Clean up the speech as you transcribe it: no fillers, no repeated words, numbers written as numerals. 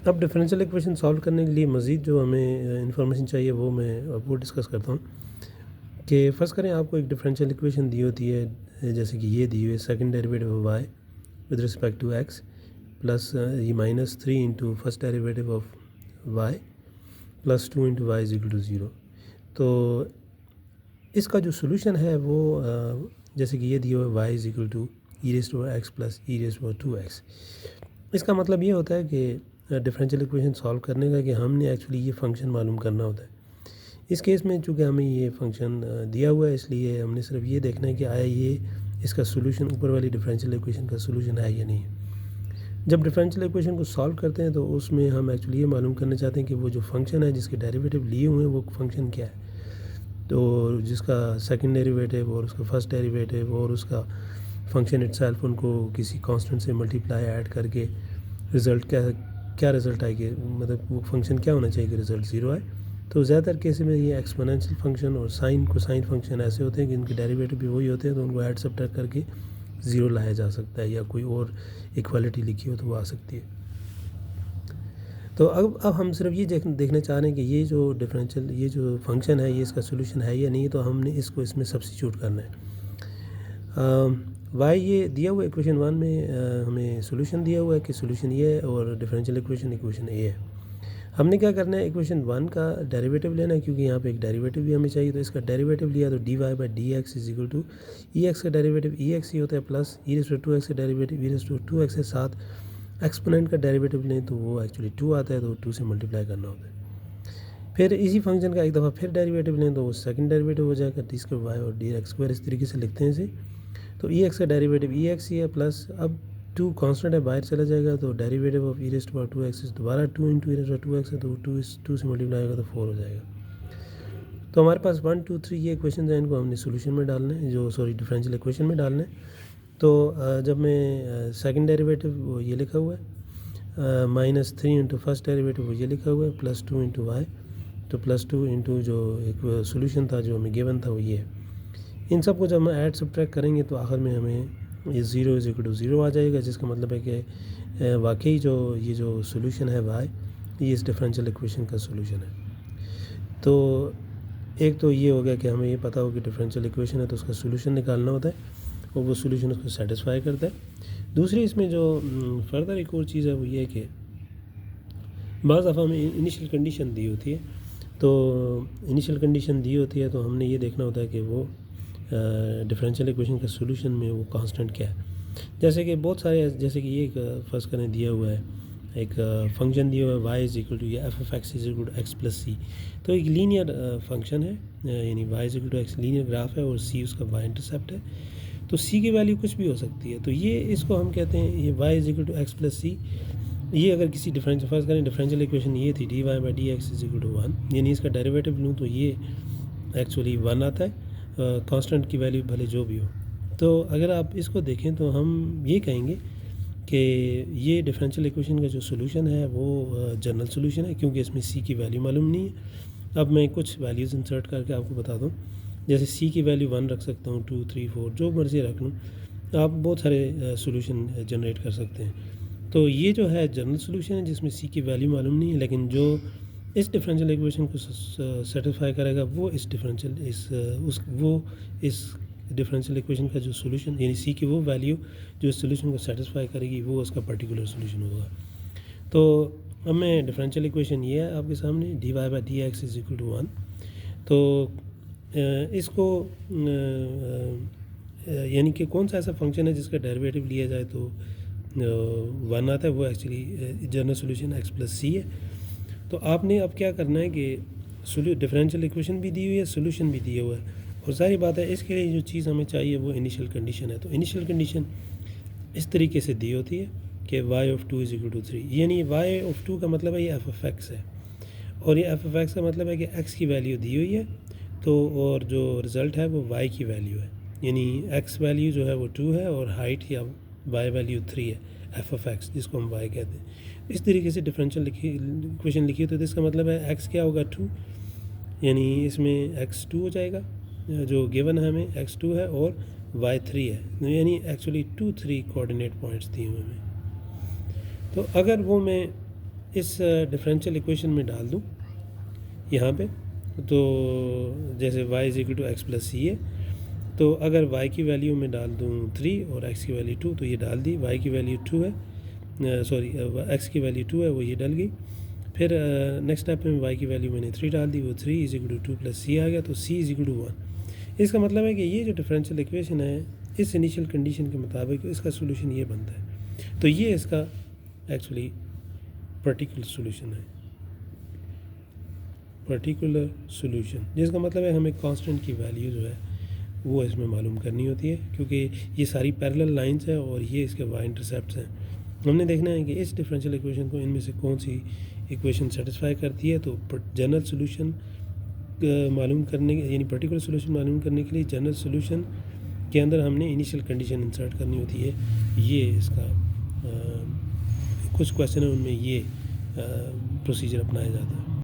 अब differential equation solve करने के लिए मज़ीद जो हमें इंफॉर्मेशन चाहिए वो मैं वो डिस्कस करता हूँ कि फ़र्ज़ करें आपको एक डिफरेंशियल इक्वेशन दी होती है, जैसे कि ये दी हुई है second derivative of Y with respect to x plus ये -3 into first derivative of Y plus 2 into Y is equal to 0। तो इसका जो सोल्यूशन है वो जैसे कि ये दिया हुआ है Y is equal to E raise to x plus E raise to 2x। इसका मतलब ये होता है कि डिफरेंशियल इक्वेशन सॉल्व करने का कि हमने एक्चुअली ये फंक्शन मालूम करना होता है। इस केस में चूँकि हमें ये फंक्शन दिया हुआ है, इसलिए हमने सिर्फ ये देखना है कि आया ये इसका सोल्यूशन ऊपर वाली डिफरेंशियल इक्वेशन का सोल्यूशन है या नहीं है। जब डिफरेंशियल इक्वेशन को सॉल्व करते हैं तो उसमें हम एक्चुअली ये मालूम करना चाहते हैं कि वो जो फंक्शन है जिसके डेरिवेटिव लिए हुए हैं वो फंक्शन क्या है। तो जिसका सेकंड डेरिवेटिव और उसका फर्स्ट डेरिवेटिव और उसका फंक्शन इटसेल्फ उनको किसी कांस्टेंट से मल्टीप्लाई ऐड करके रिज़ल्ट क्या रिज़ल्ट आएगी, मतलब वो फंक्शन क्या होना चाहिए कि रिज़ल्ट ज़ीरो आए। तो ज़्यादातर केस में ये एक्सपोनेंशियल फंक्शन और साइन कोसाइन फंक्शन ऐसे होते हैं कि इनके डेरिवेटिव भी वही होते हैं, तो उनको ऐड सबट्रैक्ट करके ज़ीरो लाया जा सकता है, या कोई और इक्वालिटी लिखी हो तो वो आ सकती है। तो अब हम सिर्फ ये देखना चाह रहे हैं कि ये जो डिफरेंशियल ये जो फंक्शन है ये इसका सोल्यूशन है या नहीं, तो हमने इसको इसमें सब्स्टिट्यूट करना है। वाई ये दिया हुआ इक्वेशन 1 में हमें सोल्यूशन दिया हुआ है कि सोल्यूशन ये है और डिफरेंशियल इक्वेशन ए है। हमने क्या करना है, इक्वेशन 1 का डेरिवेटिव लेना है, क्योंकि यहाँ पे एक डेरिवेटिव भी हमें चाहिए। तो इसका डेरिवेटिव लिया तो D Y by D x is equal to E X का डेरिवेटिव ई एक्स ही होता है plus E raise to 2x का derivative E raise to 2x के साथ एक्सपोनेंट का डेरिवेटिव लें तो वो एक्चुअली 2 आता है, तो 2 से मल्टीप्लाई करना होता है। फिर इसी फंक्शन का एक दफ़ा फिर डेरिवेटिव लें तो वो सेकंड डेरिवेटिव हो जाएगा डी स्क्वायर वाई और डी एक्स स्क्वायर, इस तरीके से लिखते हैं इसे। तो ई एक्स का डेरिवेटिव ई एक्स ही है प्लस अब 2 कांस्टेंट है बाहर चला जाएगा, तो derivative of E raise to 2x दोबारा 2 into E raise to 2x है, तो 2 से मल्टीप्लाई होगा तो 4 हो जाएगा। तो हमारे पास 1 2 3 ये इक्वेशन है, इनको हमने सोल्यूशन में डालना है, जो डिफरेंशियल इक्वेशन में डालना है। तो जब मैं सेकंड डेरिवेटिव ये लिखा हुआ है -3 इंटू फर्स्ट डेरिवेटिव वो ये लिखा हुआ है प्लस 2 इंटू वाई, तो प्लस 2 इंटू जो एक सोल्यूशन था जो हमें गिवन था वो ये है। इन सब को जब हम ऐड सब्ट्रैक्ट करेंगे तो आखिर में हमें ये 0 इज इक्वल टू 0 आ जाएगा, जिसका मतलब है कि वाकई जो ये जो सोल्यूशन है वाई ये इस डिफरेंशियल इक्वेशन का सोल्यूशन है। तो एक तो ये हो गया कि हमें ये पता हो कि डिफरेंशियल इक्वेशन है तो उसका सोल्यूशन निकालना होता है और वो सोल्यूशन उसको सेटिस्फाई करता है। दूसरी इसमें जो फर्दर एक और चीज़ है वो ये है कि बाज़ दफ़ा हमें इनिशियल कंडीशन दी होती है, तो इनिशियल कंडीशन दी होती है तो हमने ये देखना होता है कि वो डिफरेंशियल इक्वेशन का सोल्यूशन में वो कांस्टेंट क्या है। जैसे कि बहुत सारे, जैसे कि ये एक फर्स्ट करने दिया हुआ है, एक फंक्शन दिया हुआ है वाई इज इक्वल टू या f f x is equal to x plus c. तो एक लीनियर फंक्शन है, यानी y is equal to x linear graph है और सी उसका वाई इंटरसेप्ट है। तो सी की वैल्यू कुछ भी हो सकती है, तो ये इसको हम कहते हैं ये y is equal to x plus c. ये अगर किसी डिफरेंशियल फर्स्ट करें डिफरेंशियल इक्वेशन ये थी d Y by D x is equal to 1, यानी इसका डेरिवेटिव लूँ तो ये एक्चुअली 1 आता है, कांस्टेंट की वैल्यू भले जो भी हो। तो अगर आप इसको देखें तो हम ये कहेंगे कि ये डिफरेंशियल इक्वेशन का जो सोल्यूशन है वो जनरल सोल्यूशन है, क्योंकि इसमें सी की वैल्यू मालूम नहीं है। अब मैं कुछ वैल्यूज़ इंसर्ट करके आपको बता दूं, जैसे सी की वैल्यू 1 रख सकता हूँ, 2 3 4 जो मर्ज़ी रख लूँ, आप बहुत सारे सोल्यूशन जनरेट कर सकते हैं। तो ये जो है जनरल सोल्यूशन है जिसमें सी की वैल्यू मालूम नहीं है, लेकिन जो इस डिफरेंशियल इक्वेशन को सेटिस्फाई करेगा वो इस डिफरेंशियल इक्वेशन का जो सोल्यूशन यानी सी की वो वैल्यू जो इस सोल्यूशन को सेटिस्फाई करेगी वो उसका पर्टिकुलर सोल्यूशन होगा। तो अब मैं डिफरेंशियल इक्वेशन ये है आपके सामने D Y by D x is equal to 1। तो इसको यानी कि कौन सा ऐसा फंक्शन है जिसका डेरिवेटिव लिया जाए तो 1 आता है, वो actually general solution x plus c है। तो आपने अब क्या करना है कि डिफरेंशियल इक्वेशन भी दी हुई है, सोल्यूशन भी दिया हुआ है, और सारी बात है इसके लिए जो चीज़ हमें चाहिए वो इनिशियल कंडीशन है। तो इनिशियल कंडीशन इस तरीके से दी होती है कि y of 2 is equal to 3, यानी y ऑफ 2 का मतलब है ये एफ एफ एक्स है, और ये एफ एफ एक्स का मतलब है कि x की वैल्यू दी हुई है, तो और जो रिज़ल्ट है वो y की वैल्यू है, यानी x वैल्यू जो है वो 2 है और हाइट या y वैल्यू 3 है, एफ एफ एक्स जिसको हम y कहते हैं। इस तरीके से डिफरेंशियल इक्वेशन लिखी तो इसका मतलब है x क्या होगा 2, यानी इसमें x 2 हो जाएगा, जो गिवन है हमें x 2 है और y 3 है, यानी एक्चुअली 2 3 कोऑर्डिनेट पॉइंट्स दिए हुए हैं। तो अगर वो मैं इस डिफरेंशियल इक्वेशन में डाल दूँ यहाँ पे, तो जैसे y is equal to x plus c है, तो अगर y की वैल्यू में डाल दूँ 3 और x की वैल्यू 2, तो ये डाल दी। y की वैल्यू 2 है, सॉरी x की वैल्यू 2 है, वो ये डल गई। फिर नेक्स्ट स्टेप में y की वैल्यू मैंने 3 डाल दी, वो 3 इज इक्वल टू 2 प्लस सी आ गया, तो c इज इक्वल टू 1। इसका मतलब है कि ये जो डिफरेंशियल इक्वेशन है, इस इनिशियल कंडीशन के मुताबिक इसका सोल्यूशन ये बनता है। तो ये इसका एक्चुअली पर्टिकुलर सोल्यूशन है, पर्टिकुलर सोल्यूशन, जिसका मतलब है हमें कांस्टेंट की वैल्यू जो है वो इसमें मालूम करनी होती है, क्योंकि ये सारी पैरेलल लाइंस हैं और ये इसके वाई इंटरसेप्ट्स हैं। हमने देखना है कि इस डिफरेंशियल इक्वेशन को इनमें से कौन सी इक्वेशन सेटिस्फाई करती है। तो जनरल सोल्यूशन मालूम करने, यानी पर्टिकुलर सोल्यूशन मालूम करने के लिए जनरल सोल्यूशन के अंदर हमने इनिशियल कंडीशन इंसर्ट करनी होती है। ये इसका कुछ क्वेश्चन है उनमें ये प्रोसीजर अपनाया जाता है।